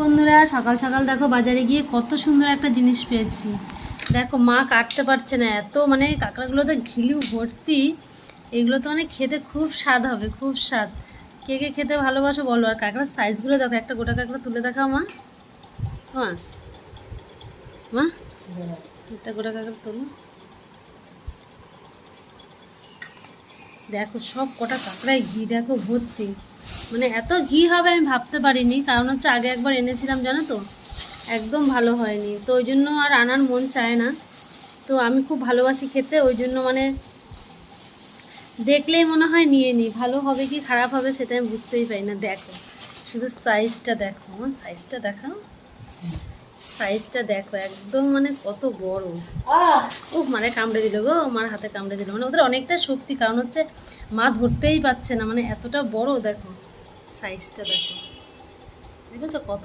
বন্ধুরা, সকাল সকাল দেখো বাজারে গিয়ে কত সুন্দর একটা জিনিস পেয়েছি। দেখো মা কাটতে পারছে না, এত মানে কাঁকড়াগুলোতে ঘিলু ভর্তি। এগুলো তো মানে খেতে খুব স্বাদ হবে, খুব স্বাদ। কে কে খেতে ভালোবাসো বলো। আর কাঁকড়ার সাইজগুলো দেখো, একটা গোটা কাঁকড়া তুলে দেখাও মা। মা মা একটা গোটা কাঁকড়া তুলো। দেখো সব কটা কাঁকড়ায় ঘি দেখো ভর্তি। মানে এত ঘি হবে আমি ভাবতে পারিনি, কারণ হচ্ছে আগে একবার এনেছিলাম জানো তো, একদম ভালো হয়নি। তো ওই জন্য আর আনার মন চায় না। তো আমি খুব ভালোবাসি খেতে, ওই জন্য মানে দেখলেই মনে হয় নিয়ে নিই। ভালো হবে কি খারাপ হবে সেটা আমি বুঝতেই পারি না। দেখো শুধু সাইজটা দেখো, সাইজটা দেখাও, সাইজটা দেখো একদম মানে কত বড়। ও মারে কামড়ে দিল গো, মার হাতে কামড়ে দিল। মানে ওদের অনেকটা শক্তি, কারণ হচ্ছে মা ধরতেই পারছে না, মানে এতটা বড়। দেখো সাইজটা দেখো, দেখেছো কত